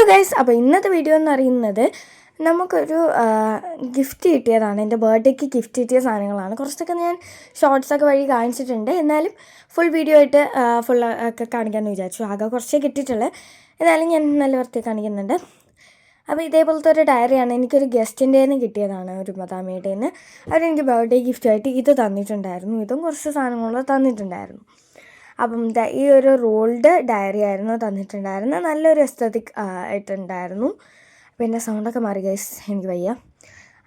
Guys, അപ്പോൾ ഇന്നത്തെ video എന്ന് പറയുന്നത് നമുക്കൊരു ഗിഫ്റ്റ് കിട്ടിയതാണ്. എൻ്റെ ബർത്ത്ഡേക്ക് ഗിഫ്റ്റ് കിട്ടിയ സാധനങ്ങളാണ്. കുറച്ചൊക്കെ ഞാൻ ഷോർട്സൊക്കെ വഴി കാണിച്ചിട്ടുണ്ട്. എന്നാലും ഫുൾ വീഡിയോ ആയിട്ട് ഫുൾ ഒക്കെ കാണിക്കാമെന്ന് വിചാരിച്ചു. ആകെ കുറച്ചേ കിട്ടിയിട്ടുള്ളൂ. എന്നാലും ഞാൻ നല്ല വൃത്തി കാണിക്കുന്നുണ്ട്. അപ്പോൾ ഇതേപോലത്തെ ഒരു ഡയറിയാണ് എനിക്കൊരു ഗസ്റ്റിൻ്റെ നിന്ന് കിട്ടിയതാണ്, ഒരു മദാമയുടെ നിന്ന്. അവരെനിക്ക് ബർത്ത്ഡേ ഗിഫ്റ്റായിട്ട് ഇത് തന്നിട്ടുണ്ടായിരുന്നു. ഇതും കുറച്ച് സാധനങ്ങൾ തന്നിട്ടുണ്ടായിരുന്നു. അപ്പം ഈ ഒരു റോൾഡ് ഡയറി ആയിരുന്നു തന്നിട്ടുണ്ടായിരുന്നത്. നല്ലൊരു എസ്തറ്റിക് ആയിട്ടുണ്ടായിരുന്നു. പിന്നെ സൗണ്ടൊക്കെ മാറി ഗൈസ്, എനിക്ക് വയ്യ,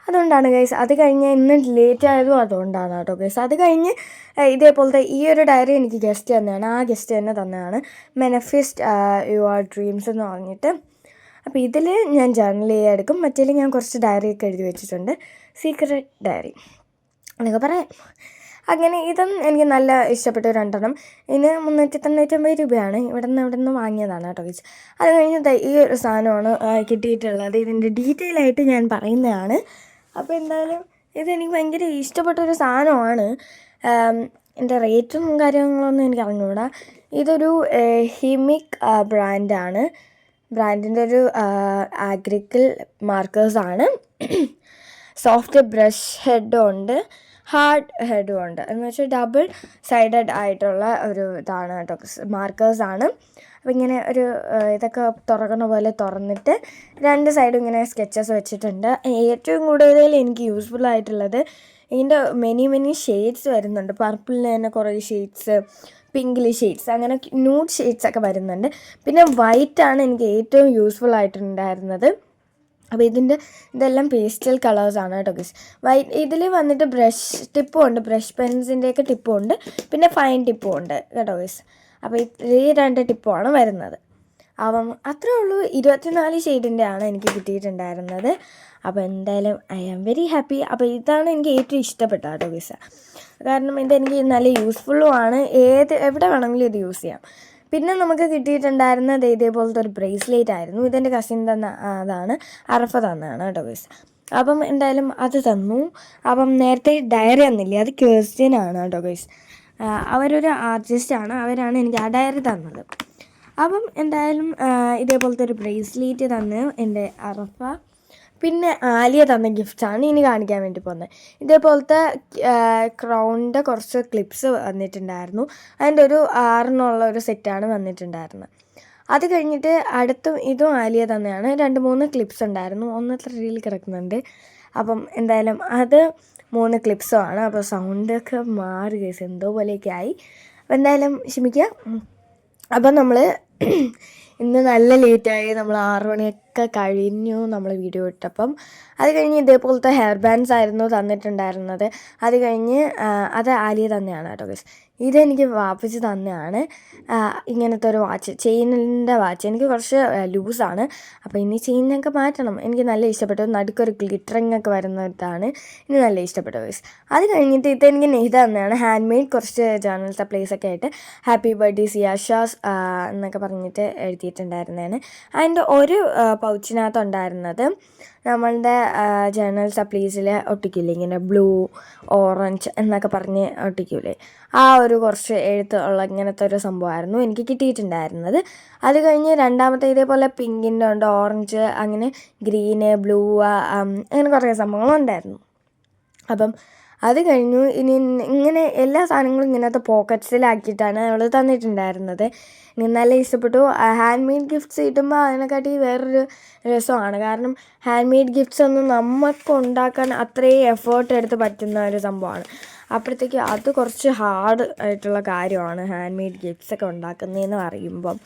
അതുകൊണ്ടാണ് ഗൈസ്. അത് കഴിഞ്ഞ് ഇന്ന് ലേറ്റ് ആയതും അതുകൊണ്ടാണ് കേട്ടോ ഗൈസ്. അത് കഴിഞ്ഞ് ഇതേപോലത്തെ ഈ ഒരു ഡയറി എനിക്ക് ഗസ്റ്റ് തന്നെയാണ്. ആ ഗസ്റ്റ് തന്നെ തന്നെയാണ്, മാനിഫെസ്റ്റ് യുവർ ഡ്രീംസ് എന്ന് പറഞ്ഞിട്ട്. അപ്പോൾ ഇതിൽ ഞാൻ ജേർണൽ എടുക്കും, മറ്റേതിൽ ഞാൻ കുറച്ച് ഡയറിയൊക്കെ എഴുതി വെച്ചിട്ടുണ്ട്, സീക്രട്ട് ഡയറി എന്നൊക്കെ പറയാം. അങ്ങനെ ഇതും എനിക്ക് നല്ല ഇഷ്ടപ്പെട്ട രണ്ടെണ്ണം. ഇതിന് 399 രൂപയാണ്. ഇവിടെ നിന്ന് വാങ്ങിയതാണ് കേട്ടോ ഗൈസ്. അത് കഴിഞ്ഞ് ഈ ഒരു സാധനമാണ് കിട്ടിയിട്ടുള്ളത്. ഇതിൻ്റെ ഡീറ്റെയിൽ ആയിട്ട് ഞാൻ പറയുന്നതാണ്. അപ്പോൾ എന്തായാലും ഇതെനിക്ക് ഭയങ്കര ഇഷ്ടപ്പെട്ടൊരു സാധനമാണ്. എൻ്റെ റേറ്റും കാര്യങ്ങളൊന്നും എനിക്ക് അറിഞ്ഞുകൂടാ. ഇതൊരു ഹിമിക് ബ്രാൻഡാണ്. ബ്രാൻഡിൻ്റെ ഒരു ആഗ്രിക്കൽ മാർക്കേഴ്സാണ്. സോഫ്റ്റ് ബ്രഷ് ഹെഡും ഉണ്ട്, ഹാർഡ് ഹെഡും ഉണ്ട്. എന്ന് വെച്ചാൽ ഡബിൾ സൈഡഡ് ആയിട്ടുള്ള ഒരു ഇതാണ് കേട്ടോ, മാർക്കേഴ്സാണ്. അപ്പോൾ ഇങ്ങനെ ഒരു ഇതൊക്കെ തുറക്കുന്ന പോലെ തുറന്നിട്ട് രണ്ട് സൈഡും ഇങ്ങനെ സ്കെച്ചസ് വെച്ചിട്ടുണ്ട്. ഏറ്റവും കൂടുതൽ എനിക്ക് യൂസ്ഫുൾ ആയിട്ടുള്ളത് ഇതിൻ്റെ മെനി ഷെയ്ഡ്സ് വരുന്നുണ്ട്. പർപ്പിളിന് തന്നെ കുറേ ഷെയ്ഡ്സ്, പിങ്കിൽ ഷെയ്ഡ്സ്, അങ്ങനെ ന്യൂഡ് ഷെയ്ഡ്സൊക്കെ വരുന്നുണ്ട്. പിന്നെ വൈറ്റാണ് എനിക്ക് ഏറ്റവും യൂസ്ഫുൾ ആയിട്ടുണ്ടായിരുന്നത്. അപ്പോൾ ഇതെല്ലാം പേസ്റ്റൽ കളേഴ്സാണ് കേട്ടോ ഗൈസ്. ഇതിൽ വന്നിട്ട് ബ്രഷ് ടിപ്പും ഉണ്ട്, ബ്രഷ് പെൻസിൻ്റെയൊക്കെ ടിപ്പും ഉണ്ട്, പിന്നെ ഫൈൻ ടിപ്പും ഉണ്ട് കേട്ടോ ഗൈസ്. അപ്പോൾ ഈ രണ്ട് ടിപ്പുമാണ് വരുന്നത്. അപ്പം അത്രേ ഉള്ളൂ. 24 ഷെയ്ഡിൻ്റെ ആണ് എനിക്ക് കിട്ടിയിട്ടുണ്ടായിരുന്നത്. അപ്പോൾ എന്തായാലും ഐ ആം വെരി ഹാപ്പി. അപ്പോൾ ഇതാണ് എനിക്ക് ഏറ്റവും ഇഷ്ടപ്പെട്ട കേട്ടോ ഗൈസ്. കാരണം ഇതെനിക്ക് നല്ല യൂസ്ഫുള്ളും ആണ്. എവിടെ വേണമെങ്കിലും ഇത് യൂസ് ചെയ്യാം. പിന്നെ നമുക്ക് കിട്ടിയിട്ടുണ്ടായിരുന്നത് ഇതേപോലത്തെ ഒരു ബ്രേസ്ലെറ്റ് ആയിരുന്നു. ഇതെൻ്റെ കസിൻ അതാണ്, അറഫ തന്നതാണ് കേട്ടോ ഗൈസ്. അപ്പം എന്തായാലും അത് തന്നു. അപ്പം നേരത്തെ ഡയറി തന്നില്ലേ, അത് ക്രിസ്ത്യനാണ് കേട്ടോ ഗൈസ്. അവരൊരു ആർട്ടിസ്റ്റാണ്, അവരാണ് എനിക്ക് ആ ഡയറി തന്നത്. അപ്പം എന്തായാലും ഇതേപോലത്തെ ഒരു ബ്രേസ്ലെറ്റ് തന്നു എൻ്റെ അറഫ. പിന്നെ ആലിയ തന്ന ഗിഫ്റ്റാണ് ഇനി കാണിക്കാൻ വേണ്ടി പോകുന്നത്. ഇതേപോലത്തെ ക്രൗണിൻ്റെ കുറച്ച് ക്ലിപ്സ് വന്നിട്ടുണ്ടായിരുന്നു. അതിൻ്റെ ഒരു 6 ഒരു സെറ്റാണ് വന്നിട്ടുണ്ടായിരുന്നത്. അത് കഴിഞ്ഞിട്ട് ഇതും ആലിയ തന്നെയാണ്. 2-3 ക്ലിപ്സ് ഉണ്ടായിരുന്നു. ഒന്ന് 3 കിടക്കുന്നുണ്ട്. അപ്പം എന്തായാലും അത് 3 ക്ലിപ്സുമാണ്. അപ്പോൾ സൗണ്ടൊക്കെ മാറി കേസ്, എന്തോ പോലെയൊക്കെ ആയി. അപ്പോൾ എന്തായാലും ക്ഷമിക്കുക. അപ്പം നമ്മൾ ഇന്ന് നല്ല ലേറ്റായി. നമ്മൾ 6 മണിയൊക്കെ കഴിഞ്ഞു നമ്മൾ വീഡിയോ ഇട്ടപ്പം. അത് കഴിഞ്ഞ് ഇതേപോലത്തെ ഹെയർ ബാൻഡ്സ് ആയിരുന്നു തന്നിട്ടുണ്ടായിരുന്നത്. അത് കഴിഞ്ഞ് അത് ആലിയ തന്നെയാണ് കേട്ടോ ഗൈസ്. ഇതെനിക്ക് വാപ്പിച്ച് തന്നെയാണ്. ഇങ്ങനത്തെ ഒരു വാച്ച്, ചെയിനിൻ്റെ വാച്ച്. എനിക്ക് കുറച്ച് ലൂസാണ്. അപ്പോൾ ഇനി ചെയിനൊക്കെ മാറ്റണം. എനിക്ക് നല്ല ഇഷ്ടപ്പെട്ടു. നടുക്കൊരു ഗ്ലിറ്ററിങ് ഒക്കെ വരുന്ന ഇതാണ്. എനിക്ക് നല്ല ഇഷ്ടപ്പെട്ടു ഗൈസ്. അത് കഴിഞ്ഞിട്ട് ഇതെനിക്ക് നെയ്ത് തന്നെയാണ്. ഹാൻഡ് മെയ്ഡ് കുറച്ച് ജേർണൽ സപ്ലൈസൊക്കെ ആയിട്ട് ഹാപ്പി ബർത്ത്ഡേ സിയാഷാസ് എന്നൊക്കെ പറഞ്ഞിട്ട് എഴുതിയിട്ടുണ്ടായിരുന്നതാണ്. അതിൻ്റെ ഒരു പൗച്ചിനകത്ത് ഉണ്ടായിരുന്നത് നമ്മളുടെ ജേർണൽ സപ്ലീസിൽ ഒട്ടിക്കില്ലേ, ഇങ്ങനെ ബ്ലൂ, ഓറഞ്ച് എന്നൊക്കെ പറഞ്ഞ് ഒട്ടിക്കൂലേ, ആ ഒരു കുറച്ച് എഴുത്തുള്ള ഇങ്ങനത്തെ ഒരു സംഭവമായിരുന്നു എനിക്ക് കിട്ടിയിട്ടുണ്ടായിരുന്നത്. അത് കഴിഞ്ഞ് രണ്ടാമത്തെ ഇതേപോലെ പിങ്കിൻ്റെ ഉണ്ട്, ഓറഞ്ച്, അങ്ങനെ ഗ്രീന്, ബ്ലൂ, അങ്ങനെ കുറേ സംഭവങ്ങളുണ്ടായിരുന്നു. അപ്പം അത് കഴിഞ്ഞു. ഇനി ഇങ്ങനെ എല്ലാ സാധനങ്ങളും ഇങ്ങനത്തെ പോക്കറ്റ്സിലാക്കിയിട്ടാണ് അവൾ തന്നിട്ടുണ്ടായിരുന്നത്. എനിക്ക് നല്ല ഇഷ്ടപ്പെട്ടു. ഹാൻഡ് മെയ്ഡ് ഗിഫ്റ്റ്സ് കിട്ടുമ്പോൾ അതിനെക്കാട്ടി വേറൊരു രസമാണ്. കാരണം ഹാൻഡ് മെയ്ഡ് ഗിഫ്റ്റ്സ് ഒന്നും നമുക്ക് ഉണ്ടാക്കാൻ അത്രയും എഫേർട്ട് എടുത്ത് പറ്റുന്ന ഒരു സംഭവമാണ്. അപ്പോഴത്തേക്ക് അത് കുറച്ച് ഹാർഡ് ആയിട്ടുള്ള കാര്യമാണ് ഹാൻഡ് മെയ്ഡ് ഗിഫ്റ്റ്സൊക്കെ ഉണ്ടാക്കുന്നതെന്ന് പറയുമ്പം.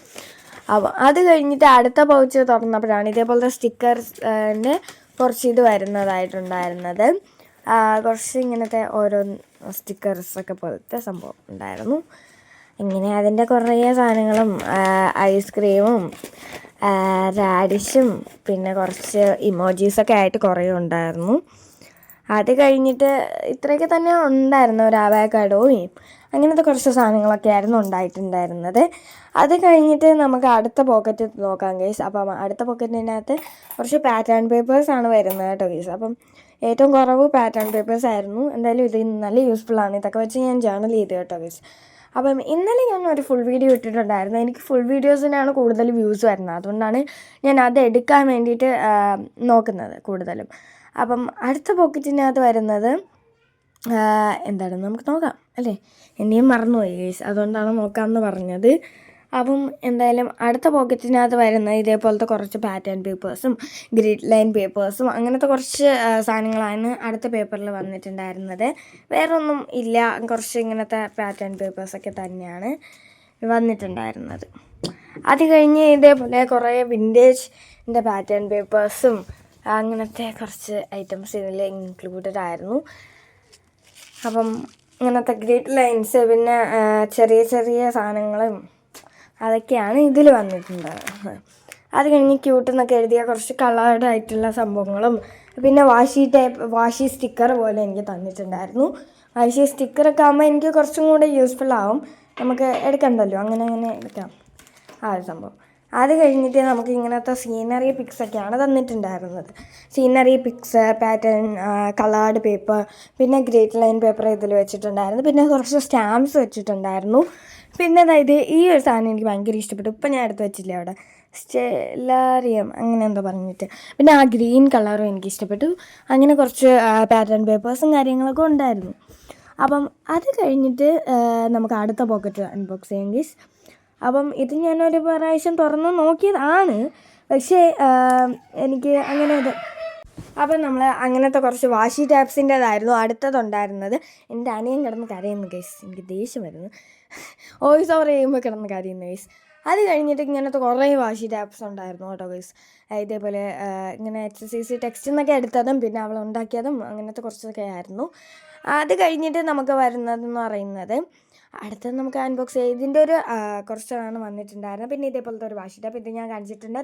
അപ്പോൾ അത് കഴിഞ്ഞിട്ട് അടുത്ത പൗച്ച് തുറന്നപ്പോഴാണ് ഇതേപോലത്തെ സ്റ്റിക്കേഴ്സിൻ്റെ കുറച്ച് ഇത് വരുന്നതായിട്ടുണ്ടായിരുന്നത്. കുറച്ച് ഇങ്ങനത്തെ ഓരോ സ്റ്റിക്കേഴ്സൊക്കെ പോലത്തെ സംഭവം ഉണ്ടായിരുന്നു. ഇങ്ങനെ അതിൻ്റെ കുറേ സാധനങ്ങളും ഐസ്ക്രീമും റാഡിഷും പിന്നെ കുറച്ച് ഇമോജീസൊക്കെ ആയിട്ട് കുറേ ഉണ്ടായിരുന്നു. അത് കഴിഞ്ഞിട്ട് ഇത്രയൊക്കെ തന്നെ ഉണ്ടായിരുന്നു. ഒരു ആവാക്കാഡോയും അങ്ങനത്തെ കുറച്ച് സാധനങ്ങളൊക്കെ ആയിരുന്നു ഉണ്ടായിട്ടുണ്ടായിരുന്നത്. അത് കഴിഞ്ഞിട്ട് നമുക്ക് അടുത്ത പോക്കറ്റ് നോക്കാം ഗൈസ്. അപ്പം അടുത്ത പോക്കറ്റിനകത്ത് കുറച്ച് പാറ്റേൺ പേപ്പേഴ്സാണ് വരുന്നത് കേട്ടോ ഗൈസ്. അപ്പം ഏറ്റവും കുറവ് പാറ്റേൺ പേപ്പേഴ്സ് ആയിരുന്നു. എന്തായാലും ഇത് നല്ല യൂസ്ഫുള്ളാണ്. ഇതൊക്കെ വെച്ച് ഞാൻ ജേർണൽ ചെയ്തു കേട്ടോ ഗൈസ്. അപ്പം ഇന്നലെ ഞാൻ ഒരു ഫുൾ വീഡിയോ ഇട്ടിട്ടുണ്ടായിരുന്നു. എനിക്ക് ഫുൾ വീഡിയോസിനാണ് കൂടുതൽ വ്യൂസ് വരുന്നത്. അതുകൊണ്ടാണ് ഞാൻ അത് എടുക്കാൻ വേണ്ടിയിട്ട് നോക്കുന്നത് കൂടുതലും. അപ്പം അടുത്ത പോക്കറ്റിനകത്ത് വരുന്നത് എന്താണ് നമുക്ക് നോക്കാം അല്ലേ. എന്നെയും മറന്നുപോയി ഗൈസ്, അതുകൊണ്ടാണ് നോക്കാമെന്ന് പറഞ്ഞത്. അപ്പം എന്തായാലും അടുത്ത പോക്കറ്റിനകത്ത് വരുന്ന ഇതേപോലത്തെ കുറച്ച് പാറ്റേൺ പേപ്പേഴ്സും ഗ്രിഡ് ലൈൻ പേപ്പേഴ്സും അങ്ങനത്തെ കുറച്ച് സാധനങ്ങളാണ് അടുത്ത പേപ്പറിൽ വന്നിട്ടുണ്ടായിരുന്നത്. വേറെ ഒന്നും ഇല്ല, കുറച്ച് ഇങ്ങനത്തെ പാറ്റേൺ പേപ്പേഴ്സൊക്കെ തന്നെയാണ് വന്നിട്ടുണ്ടായിരുന്നത്. അത് കഴിഞ്ഞ് ഇതേപോലെ കുറേ വിൻറ്റേജിൻ്റെ പാറ്റേൺ പേപ്പേഴ്സും അങ്ങനത്തെ കുറച്ച് ഐറ്റംസ് ഇതിൽ ഇൻക്ലൂഡഡ് ആയിരുന്നു. അപ്പം ഇങ്ങനത്തെ ഗ്രിഡ് ലൈൻസ് പിന്നെ ചെറിയ ചെറിയ സാധനങ്ങളും അതൊക്കെയാണ് ഇതിൽ വന്നിട്ടുണ്ട്. അത് കഴിഞ്ഞ് ക്യൂട്ടെന്നൊക്കെ എഴുതിയ കുറച്ച് കളേർഡ് ആയിട്ടുള്ള സംഭവങ്ങളും പിന്നെ വാഷി സ്റ്റിക്കർ പോലെ എനിക്ക് തന്നിട്ടുണ്ടായിരുന്നു. വാഷി സ്റ്റിക്കറൊക്കെ ആകുമ്പോൾ എനിക്ക് കുറച്ചും കൂടെ യൂസ്ഫുൾ ആവും, നമുക്ക് എടുക്കണ്ടല്ലോ, അങ്ങനെ എടുക്കാം ആ ഒരു സംഭവം. അത് കഴിഞ്ഞിട്ട് നമുക്ക് ഇങ്ങനത്തെ സീനറി പിക്സൊക്കെയാണ് തന്നിട്ടുണ്ടായിരുന്നത്. Scenery pics, pattern, coloured paper, പിന്നെ ഗ്രേറ്റ് ലൈൻ പേപ്പർ ഇതിൽ വെച്ചിട്ടുണ്ടായിരുന്നു. പിന്നെ കുറച്ച് സ്റ്റാമ്പ്സ് വെച്ചിട്ടുണ്ടായിരുന്നു. പിന്നെ അതായത് ഈ ഒരു സാധനം എനിക്ക് ഭയങ്കര ഇഷ്ടപ്പെട്ടു. ഇപ്പം ഞാൻ എടുത്ത് വെച്ചില്ലേ അവിടെ, സ്റ്റെല്ലാറിയം അങ്ങനെ എന്തോ പറഞ്ഞിട്ട്. പിന്നെ ആ ഗ്രീൻ കളറും എനിക്ക് ഇഷ്ടപ്പെട്ടു. അങ്ങനെ കുറച്ച് പാറ്റേൺ പേപ്പേഴ്സും കാര്യങ്ങളൊക്കെ ഉണ്ടായിരുന്നു. അപ്പം അത് കഴിഞ്ഞിട്ട് നമുക്ക് അടുത്ത പോക്കറ്റ് അൺബോക്സ് ചെയ്യാം ഗൈസ്. അപ്പം ഇത് ഞാനൊരു പ്രാവശ്യം തുറന്ന് നോക്കിയതാണ്, പക്ഷേ എനിക്ക് അങ്ങനെ അപ്പം നമ്മൾ അങ്ങനത്തെ കുറച്ച് വാഷി ടാപ്സിൻ്റേതായിരുന്നു അടുത്തതുണ്ടായിരുന്നത്. എൻ്റെ അനിയൻ കിടന്ന് കരയുന്നു ഗൈസ്, എനിക്ക് ദേഷ്യം വരുന്നു. വോയിസ് ഓവർ ചെയ്യുമ്പോൾ കിടന്ന് കരയുന്നു ഗൈസ്. അത് കഴിഞ്ഞിട്ട് ഇങ്ങനത്തെ കുറേ വാഷി ടാപ്സ് ഉണ്ടായിരുന്നു കേട്ടോ ഗൈസ്. ഇതേപോലെ ഇങ്ങനെ HCC ടെക്സ്റ്റ് എന്നൊക്കെ എടുത്തതും പിന്നെ അവൾ ഉണ്ടാക്കിയതും അങ്ങനത്തെ കുറച്ചൊക്കെ ആയിരുന്നു. അത് കഴിഞ്ഞിട്ട് നമുക്ക് വരുന്നതെന്ന് പറയുന്നത് അടുത്തത് നമുക്ക് അൺബോക്സ് ചെയ്യാം. ഇതിൻ്റെ ഒരു കുറച്ചാണ് വന്നിട്ടുണ്ടായിരുന്നത്. പിന്നെ ഇതേപോലത്തെ ഒരു വാഷി ടാപ്പ് ഇത് ഞാൻ കാണിച്ചിട്ടുണ്ട്.